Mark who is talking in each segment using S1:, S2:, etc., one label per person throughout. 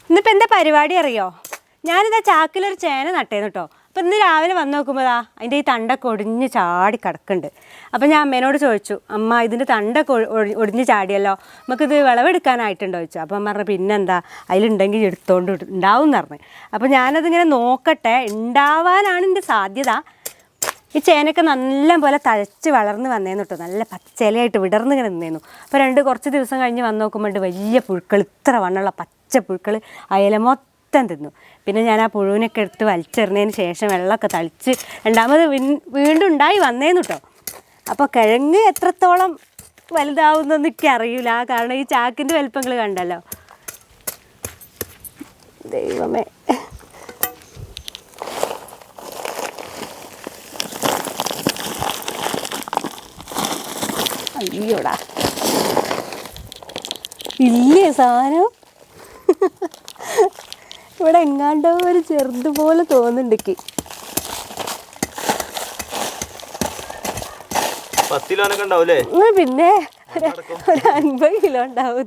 S1: ഇന്നിപ്പോൾ എന്താ പരിപാടി അറിയോ? ഞാനിതാ ചാക്കിലൊരു ചേന നട്ടേന്ന് കേട്ടോ. അപ്പോൾ ഇന്ന് രാവിലെ വന്ന് നോക്കുമ്പോൾ അതിൻ്റെ ഈ തണ്ടൊക്കെ ഒടിഞ്ഞ് ചാടി കിടക്കുന്നുണ്ട്. അപ്പോൾ ഞാൻ അമ്മേനോട് ചോദിച്ചു, അമ്മ ഇതിൻ്റെ തണ്ടൊക്കെ ഒടിഞ്ഞ് ചാടിയല്ലോ, നമുക്കിത് വിളവെടുക്കാനായിട്ടുണ്ടോ ചോദിച്ചു. അപ്പം പറഞ്ഞു പിന്നെന്താ, അതിലുണ്ടെങ്കിൽ എടുത്തോണ്ട് ഉണ്ടാവും എന്ന് പറഞ്ഞു. അപ്പോൾ ഞാനതിങ്ങനെ നോക്കട്ടെ, ഉണ്ടാവാനാണ് എൻ്റെ സാധ്യത. ഈ ചേനയൊക്കെ നല്ല പോലെ തഴച്ച് വളർന്ന് വന്നേന്നു കേട്ടോ, നല്ല പച്ചയിലയായിട്ട് വിടർന്ന് ഇങ്ങനെ നിന്നേന്നു. അപ്പോൾ കുറച്ച് ദിവസം കഴിഞ്ഞ് വന്ന് നോക്കുമ്പോൾ വലിയ പുഴുക്കൾ, ഇത്ര വണ്ണമുള്ള പച്ച പുഴുക്കൾ അയല മൊത്തം തിന്നു. പിന്നെ ഞാൻ ആ പുഴുവിനൊക്കെ എടുത്ത് വലിച്ചെറിഞ്ഞതിന് ശേഷം വെള്ളമൊക്കെ തളിച്ച് രണ്ടാമത് വീണ്ടും ഉണ്ടായി വന്നേന്നു കേട്ടോ. അപ്പോൾ കിഴങ്ങ് എത്രത്തോളം വലുതാവുന്നൊന്നും എനിക്ക് അറിയില്ല, കാരണം ഈ ചാക്കിൻ്റെ വലിപ്പങ്ങൾ കണ്ടല്ലോ. ദൈവമേ, അയ്യോടാ, ഇല്ലേ സാധനം. ഇവിടെ എങ്ങാണ്ടോ ഒരു ചെറുതുപോലെ തോന്നുന്നുണ്ട് എനിക്ക്.
S2: 10 കിലോനൊക്കെ ഉണ്ടാവൂലേ?
S1: പിന്നെ ഒരു 50 കിലോ ഉണ്ടാവും.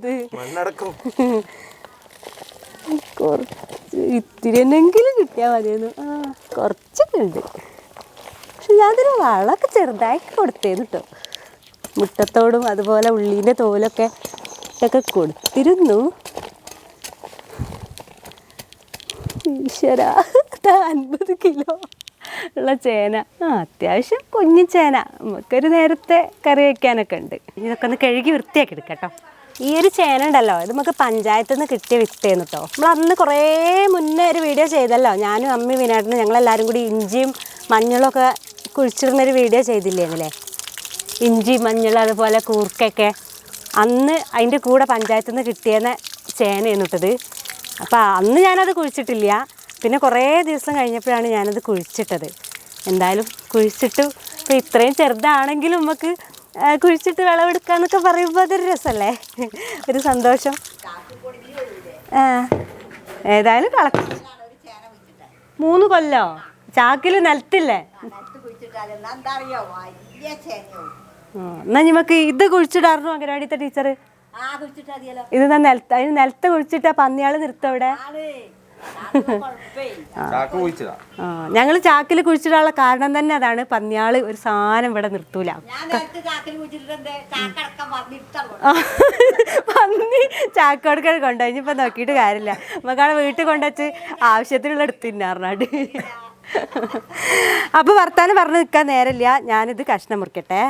S1: കുറച്ച് ഇത്തിരി എന്നെങ്കിലും കിട്ടിയാൽ മതിയെന്ന്. കുറച്ചൊക്കെ ഉണ്ട്. പക്ഷെ ഞാനൊരു വളമൊക്കെ ചെറുതായി കൊടുത്തേന്ന് കേട്ടോ. മുട്ടത്തോടും അതുപോലെ ഉള്ളീൻ്റെ തോലൊക്കെ കൊടുത്തിരുന്നു. ഈശ്വര, 50 കിലോ ഉള്ള ചേന. അത്യാവശ്യം കുഞ്ഞി ചേന, നമുക്കൊരു നേരത്തെ കറി വയ്ക്കാനൊക്കെ ഉണ്ട്. ഇതൊക്കെ ഒന്ന് കഴുകി വൃത്തിയാക്കി എടുക്കട്ടോ. ഈ ഒരു ചേന ഉണ്ടല്ലോ, ഇത് നമുക്ക് പഞ്ചായത്തിൽ നിന്ന് കിട്ടിയ വിത്തേന്ന് കേട്ടോ. നമ്മൾ അന്ന് കുറേ മുന്നേ ഒരു വീഡിയോ ചെയ്തല്ലോ, ഞാനും അമ്മയും വിനാട്ടിനും ഞങ്ങളെല്ലാവരും കൂടി ഇഞ്ചിയും മഞ്ഞളൊക്കെ കുഴിച്ചിടുന്നൊരു വീഡിയോ ചെയ്തില്ലേന്നില്ലേ? ഇഞ്ചി, മഞ്ഞൾ, അതുപോലെ കൂർക്കൊക്കെ അന്ന് അതിൻ്റെ കൂടെ പഞ്ചായത്തിൽ നിന്ന് കിട്ടിയെന്ന ചേനയാണ് ഇട്ടത്. അപ്പോൾ അന്ന് ഞാനത് കുഴിച്ചിട്ടില്ല. പിന്നെ കുറേ ദിവസം കഴിഞ്ഞപ്പോഴാണ് ഞാനത് കുഴിച്ചിട്ടത്. എന്തായാലും കുഴിച്ചിട്ടു. ഇപ്പോൾ ഇത്രയും ചെറുതാണെങ്കിലും നമുക്ക് കുഴിച്ചിട്ട് വിളവെടുക്കാന്നൊക്കെ പറയുമ്പോൾ അതൊരു രസമല്ലേ, ഒരു സന്തോഷം. ഏതായാലും 3 കൊല്ലോ ചാക്കിൽ നിലത്തില്ലേ? എന്നാ നമുക്ക് ഇത് കുഴിച്ചിടാറുണ്ടോ അംഗനവാടിത്തെ ടീച്ചർ? ഇത് അതിന് നിലത്ത് കുഴിച്ചിട്ടാ പന്നിയാള് നിർത്തും അവിടെ. ഞങ്ങൾ ചാക്കിൽ കുഴിച്ചിടാനുള്ള കാരണം തന്നെ അതാണ്, പന്നിയാള് ഒരു സാധനം ഇവിടെ നിർത്തൂല. പന്നി ചാക്കോടുക്കാൻ കൊണ്ടുപോയി, ഇനിയിപ്പോൾ നോക്കിയിട്ട് കാര്യമില്ല, നമുക്കാണ് വീട്ടിൽ കൊണ്ടുവച്ച് ആവശ്യത്തിനുള്ള എടുത്തിന്നാറിനാട്. അപ്പോൾ വർത്താനം പറഞ്ഞ് നിൽക്കാൻ നേരമില്ല, ഞാനിത് കഷ്ണം മുറിക്കട്ടെ.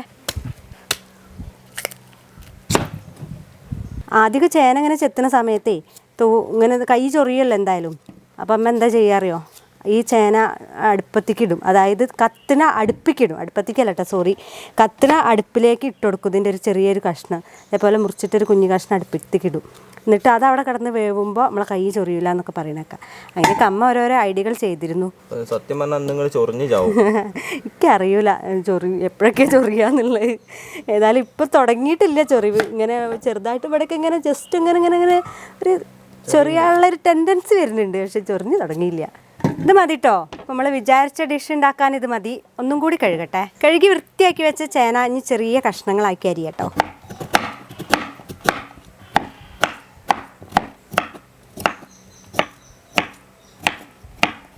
S1: ആദ്യമൊക്കെ ചേന ഇങ്ങനെ ചെത്തുന്ന സമയത്തേ ഇങ്ങനെ കൈ ചൊറിയല്ലോ എന്തായാലും. അപ്പം അമ്മ എന്താ ചെയ്യാറിയോ, ഈ ചേന അടുപ്പത്തേക്കിടും, അതായത് കത്തിന അടുപ്പിക്കിടും, അടുപ്പത്തേക്കല്ല കേട്ടോ, സോറി, കത്തിന അടുപ്പിലേക്ക് ഇട്ട് കൊടുക്കും. ഇതിൻ്റെ ഒരു ചെറിയൊരു കഷ്ണം അതേപോലെ മുറിച്ചിട്ടൊരു കുഞ്ഞു കഷ്ണം അടുപ്പത്തേക്കിടും. എന്നിട്ട് അത് അവിടെ കിടന്ന് വേവുമ്പോൾ നമ്മളെ കൈ ചൊറിയില്ല എന്നൊക്കെ പറയണേക്കാം. അങ്ങനെയൊക്കെ അമ്മ ഓരോരോ ഐഡിയകൾ ചെയ്തിരുന്നു.
S2: സത്യം പറഞ്ഞാൽ നിങ്ങൾ ചൊറിഞ്ഞു ചാവും.
S1: എനിക്കറിയൂല എപ്പോഴൊക്കെ ചൊറിയാന്നുള്ളത്. ഏതായാലും ഇപ്പം തുടങ്ങിയിട്ടില്ല ചൊറിവ്. ഇങ്ങനെ ചെറുതായിട്ട് ഇവിടെയൊക്കെ ഇങ്ങനെ ജസ്റ്റ് ഇങ്ങനെ ഇങ്ങനെ ഇങ്ങനെ ഒരു ചൊറിയാനുള്ളൊരു ടെൻഡൻസി വരുന്നുണ്ട്, പക്ഷെ ചൊറിഞ്ഞ് തുടങ്ങിയില്ല. ഇത് മതി കേട്ടോ, നമ്മൾ വിചാരിച്ച ഡിഷ് ഉണ്ടാക്കാൻ ഇത് മതി. ഒന്നും കൂടി കഴുകട്ടെ. കഴുകി വൃത്തിയാക്കി വെച്ച ചേന ഇനി ചെറിയ കഷ്ണങ്ങളാക്കി അരിയട്ടോ.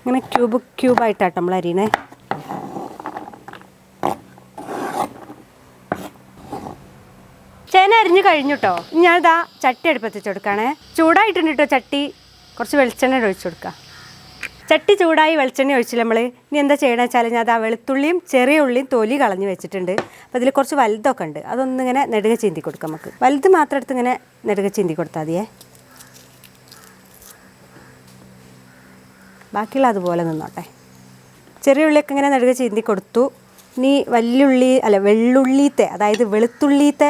S1: ഇങ്ങനെ ക്യൂബായിട്ടാട്ടോ നമ്മൾ അരിയണേ. ചേന അരിഞ്ഞ് കഴിഞ്ഞു കേട്ടോ. ഞാനിതാ ചട്ടി അടുപ്പത്തിച്ച് കൊടുക്കുകയാണേ. ചൂടായിട്ടുണ്ട് കേട്ടോ ചട്ടി. കുറച്ച് വെളിച്ചെണ്ണ ഒഴിച്ചു കൊടുക്കുക. ചട്ടി ചൂടായി വെളിച്ചെണ്ണ ഒഴിച്ചില്ല നമ്മൾ. ഇനി എന്താ ചെയ്യണമെന്ന് വെച്ചാൽ ഞാൻ അതാ വെളുത്തുള്ളിയും ചെറിയ ഉള്ളിയും തൊലി കളഞ്ഞ് വെച്ചിട്ടുണ്ട്. അപ്പോൾ ഇതിൽ കുറച്ച് വലുതൊക്കെ ഉണ്ട്, അതൊന്നിങ്ങനെ നെടുക ചീന്തി കൊടുക്കാം. നമുക്ക് വലുത് മാത്രം എടുത്ത് ഇങ്ങനെ നെടുക ചീന്തി കൊടുത്താൽ മതിയേ. ബാക്കിയുള്ള അതുപോലെ നിന്നോട്ടെ. ചെറിയ ഉള്ളിയൊക്കെ ഇങ്ങനെ നെടുക ചീന്തി കൊടുത്തു. ഇനി വെള്ളുള്ളിത്തെ, അതായത് വെളുത്തുള്ളിത്തെ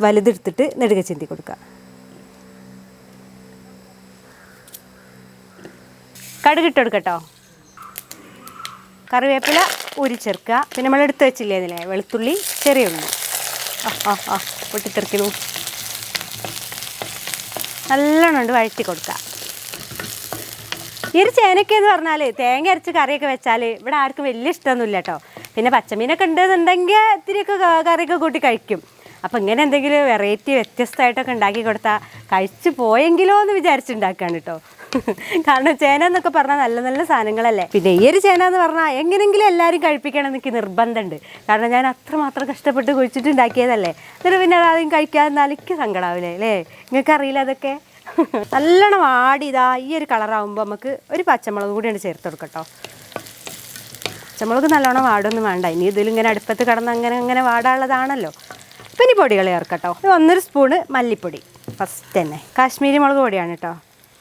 S1: വലുതെടുത്തിട്ട് നെടുക ചീന്തി കൊടുക്കുക. കടുകിട്ട് കൊടുക്കട്ടോ. കറിവേപ്പില ഉരിച്ചേർക്കുക. പിന്നെ നമ്മൾ എടുത്ത് വെച്ചില്ലേ ഇതിലെ വെളുത്തുള്ളി, ചെറിയ ഉള്ളി. പൊട്ടിത്തെറിക്കുന്നു. നല്ലോണം ഉണ്ട് വഴറ്റി കൊടുക്കുക. ഈ ഒരു ചേനയ്ക്ക് എന്ന് പറഞ്ഞാൽ തേങ്ങ അരച്ച് കറിയൊക്കെ വെച്ചാൽ ഇവിടെ ആർക്കും വലിയ ഇഷ്ടമൊന്നുമില്ല കേട്ടോ. പിന്നെ പച്ചമീനൊക്കെ ഉണ്ടെന്നുണ്ടെങ്കിൽ ഇത്തിരിയൊക്കെ കറിയൊക്കെ കൂട്ടി കഴിക്കും. അപ്പോൾ ഇങ്ങനെ എന്തെങ്കിലും വെറൈറ്റി വ്യത്യസ്തമായിട്ടൊക്കെ ഉണ്ടാക്കി കൊടുത്താൽ കഴിച്ചു പോയെങ്കിലോ എന്ന് വിചാരിച്ചുണ്ടാക്കുകയാണ് കേട്ടോ. കാരണം ചേന എന്നൊക്കെ പറഞ്ഞാൽ നല്ല നല്ല സാധനങ്ങളല്ലേ. പിന്നെ ഈ ഒരു ചേന എന്ന് പറഞ്ഞാൽ എങ്ങനെയെങ്കിലും എല്ലാവരും കഴിപ്പിക്കണം എന്ന് എനിക്ക് നിർബന്ധമുണ്ട്. കാരണം ഞാൻ അത്രമാത്രം കഷ്ടപ്പെട്ട് കുഴിച്ചിട്ട് ഉണ്ടാക്കിയതല്ലേ. എന്നിട്ട് പിന്നെ അതാദ്യം കഴിക്കാതെ എനിക്ക് സങ്കടാവില്ലേ അല്ലേ? നിങ്ങൾക്ക് അറിയില്ല അതൊക്കെ. നല്ലോണം വാടി ഇതാ ഈ ഒരു കളറാകുമ്പോൾ നമുക്ക് ഒരു പച്ചമുളക് കൂടിയാണ് ചേർത്ത് കൊടുക്കട്ടോ. പച്ചമുളക് നല്ലോണം വാടൊന്നും വേണ്ട. ഇനി ഇതിലിങ്ങനെ അടുപ്പത്ത് കിടന്ന് അങ്ങനെ അങ്ങനെ വാടാനുള്ളതാണല്ലോ. അപ്പം ഇനി പൊടികൾ ചേർക്കട്ടോ. 1 സ്പൂണ് മല്ലിപ്പൊടി ഫസ്റ്റ് തന്നെ. കാശ്മീരി മുളക് പൊടിയാണ് കേട്ടോ.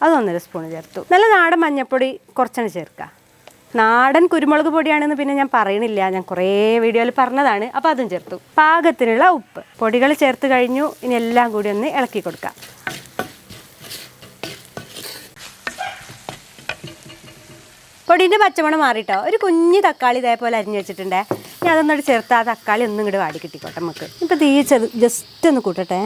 S1: അത് 1 സ്പൂണ് ചേർത്തു. നല്ല നാടൻ മഞ്ഞൾപ്പൊടി കുറച്ചാണ് ചേർക്കുക. നാടൻ കുരുമുളക് പൊടിയാണെന്ന് പിന്നെ ഞാൻ പറയണില്ല, ഞാൻ കുറേ വീഡിയോയിൽ പറഞ്ഞതാണ്. അപ്പോൾ അതും ചേർത്തു. പാകത്തിനുള്ള ഉപ്പ്. പൊടികൾ ചേർത്ത് കഴിഞ്ഞു. ഇനി എല്ലാം കൂടി ഒന്ന് ഇളക്കി കൊടുക്കാം. പൊടിൻ്റെ പച്ചമണം മാറിയിട്ടോ. ഒരു കുഞ്ഞ് തക്കാളി ഇതേപോലെ അരിഞ്ഞ് വെച്ചിട്ടുണ്ടേ. ഞാൻ അതൊന്നോട് ചേർത്ത് ആ തക്കാളി ഒന്നും ഇങ്ങോട്ട് വാടി കിട്ടിക്കോട്ടെ നമുക്ക്. ഇപ്പോൾ തീ ജസ്റ്റ് ഒന്ന് കൂട്ടട്ടെ.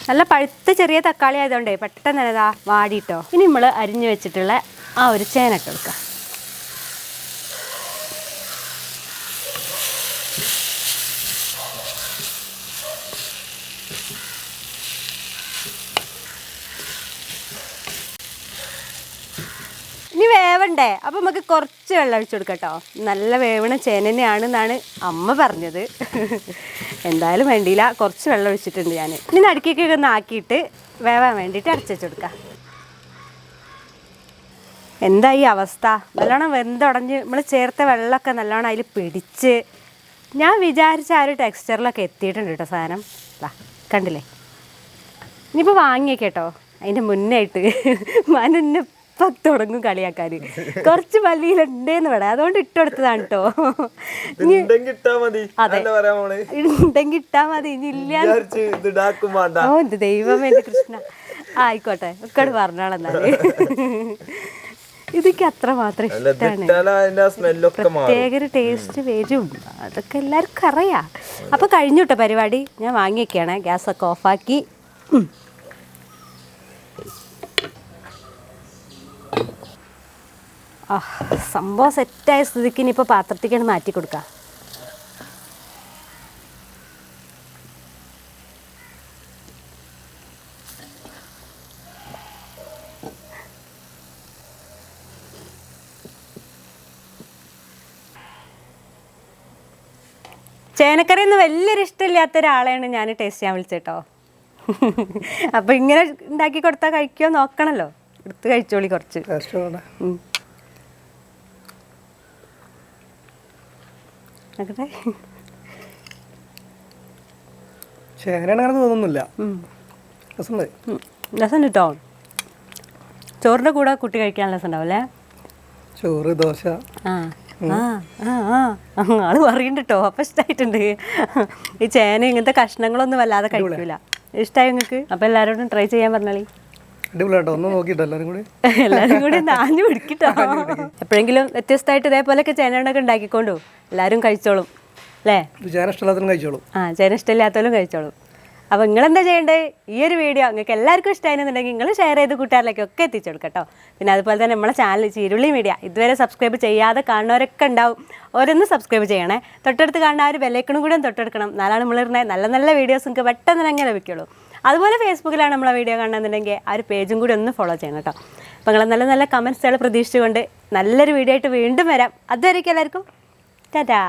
S1: നല്ല പഴുത്ത ചെറിയ തക്കാളി ആയതുകൊണ്ടേ പെട്ടെന്ന് തന്നെ ഇതാ വാടിയിട്ടോ. ഇനി നമ്മൾ അരിഞ്ഞ് വെച്ചിട്ടുള്ള ആ ഒരു ചേന ഇട്ട് കൊടുക്കുക. ഇനി വേവണ്ടേ, അപ്പം നമുക്ക് കുറച്ച് വെള്ളം ഒഴിച്ചു കൊടുക്കട്ടോ. നല്ല വേവണ ചേന തന്നെയാണെന്നാണ് അമ്മ പറഞ്ഞത്. എന്തായാലും വേണ്ടിയില്ല, കുറച്ച് വെള്ളം ഒഴിച്ചിട്ടുണ്ട് ഞാൻ. ഇനി നടുക്കൊക്കെ ഒന്ന് ആക്കിയിട്ട് വേവാൻ വേണ്ടിയിട്ട് അടച്ചു വെച്ച് കൊടുക്കാം. എന്താ ഈ അവസ്ഥ? നല്ലോണം വെന്തുടഞ്ഞ് നമ്മൾ ചേർത്ത വെള്ളമൊക്കെ നല്ലോണം അതിൽ പിടിച്ച് ഞാൻ വിചാരിച്ച ആ ഒരു ടെക്സ്ചറിലൊക്കെ എത്തിയിട്ടുണ്ട് കേട്ടോ സാധനം. കണ്ടില്ലേ? ഇനിയിപ്പോൾ വാങ്ങിയേക്കേട്ടോ. അതിൻ്റെ മുന്നേ ആയിട്ട് മനുന്നെ തുടങ്ങും കളിയാക്കാൻ. കുറച്ച് മല്ലിയിലുണ്ടേന്ന് പറയാം, അതുകൊണ്ട് ഇട്ടെടുത്തതാണ് കേട്ടോ.
S2: ഉണ്ടെങ്കിൽ ഇട്ടാ മതി. ഇനി ഇല്ല. ഓ എന്റെ ദൈവമേ, എന്റെ കൃഷ്ണ. ആയിക്കോട്ടെ, ഒക്കെ പറഞ്ഞാളെന്നാല്. ഇതൊക്കെ അത്രമാത്രം ഇഷ്ടമാണ്. പ്രത്യേക ഒരു ടേസ്റ്റ് വരും, അതൊക്കെ എല്ലാവർക്കും അറിയാം. അപ്പോൾ കഴിഞ്ഞു കേട്ടോ പരിപാടി. ഞാൻ വാങ്ങിയൊക്കെയാണ്. ഗ്യാസൊക്കെ ഓഫാക്കി. സംഭവം സെറ്റായ സ്ഥിതിക്ക് ഇനിയിപ്പോൾ പാത്രത്തേക്കാണ് മാറ്റി കൊടുക്കുക. ചേനക്കറി ഒന്നും വലിയൊരു ഇഷ്ടമില്ലാത്ത ഒരാളെയാണ് ഞാൻ ടേസ്റ്റ് ചെയ്യാൻ വിളിച്ചേട്ടോ. അപ്പോൾ ഇങ്ങനെ ഉണ്ടാക്കി കൊടുത്താൽ കഴിക്കുമോ നോക്കണമല്ലോ. എടുത്ത് കഴിച്ചോളി കുറച്ച്.
S3: തോന്നുന്നില്ല.
S1: രസം കിട്ടോ. ചോറിൻ്റെ കൂടെ കുട്ടി കഴിക്കാൻ രസം ഉണ്ടാവും അല്ലേ?
S3: ചോറ്, ദോശ.
S1: ആള് പറയുന്നുണ്ട് കേട്ടോ. അപ്പം ഇഷ്ടമായിട്ടുണ്ട്. ഈ ചേന ഇങ്ങനത്തെ കഷ്ണങ്ങളൊന്നും വല്ലാതെ കഴിക്കൂല. ഇഷ്ടമായി നിങ്ങൾക്ക്? അപ്പം എല്ലാവരോടും ട്രൈ ചെയ്യാൻ പറഞ്ഞാളി. എല്ലാവരും കൂടി നാഞ്ഞു പിടിക്കട്ടോ. എപ്പോഴെങ്കിലും വ്യത്യസ്തമായിട്ട് ഇതേപോലെയൊക്കെ ചേനയൊക്കെ ഉണ്ടാക്കിക്കൊണ്ടു എല്ലാവരും കഴിച്ചോളും അല്ലേ? ചേന ഇഷ്ടമില്ലാത്തവരും കഴിച്ചോളും. അപ്പോൾ നിങ്ങളെന്താ ചെയ്യേണ്ടത്? ഈ ഒരു വീഡിയോ നിങ്ങൾക്ക് എല്ലാവർക്കും ഇഷ്ടമായിരുന്നുണ്ടെങ്കിൽ നിങ്ങൾ ഷെയർ ചെയ്ത് കൂട്ടുകാരിലേക്കൊക്കെ എത്തിച്ചു കൊടുക്കട്ടോ. പിന്നെ അതുപോലെ തന്നെ നമ്മളെ ചാനൽ ചീരുള്ളി മീഡിയ ഇതുവരെ സബ്സ്ക്രൈബ് ചെയ്യാതെ കാണുന്നവരൊക്കെ ഉണ്ടാവും. ഓരോന്ന് സബ്സ്ക്രൈബ് ചെയ്യണേ. തൊട്ടടുത്ത് കാണുന്ന ആ ഒരു ബെല്ലൈക്കണും കൂടെ തൊട്ടെടുക്കണം. നാലാണ് നമ്മളിരുന്ന നല്ല നല്ല വീഡിയോസ് നിങ്ങൾക്ക് പെട്ടെന്ന് തന്നെ ലഭിക്കുള്ളൂ. അതുപോലെ ഫേസ്ബുക്കിലാണ് നമ്മളെ വീഡിയോ കാണുന്നുണ്ടെങ്കിൽ ആ ഒരു പേജും കൂടി ഒന്ന് ഫോളോ ചെയ്യണം കേട്ടോ. അപ്പോൾ നിങ്ങൾ നല്ല നല്ല കമൻറ്റ്സുകൾ പ്രതീക്ഷിച്ചുകൊണ്ട് നല്ലൊരു വീഡിയോ ആയിട്ട് വീണ്ടും വരാം. അതുവരേക്കും എല്ലാവർക്കും ടാറ്റാ.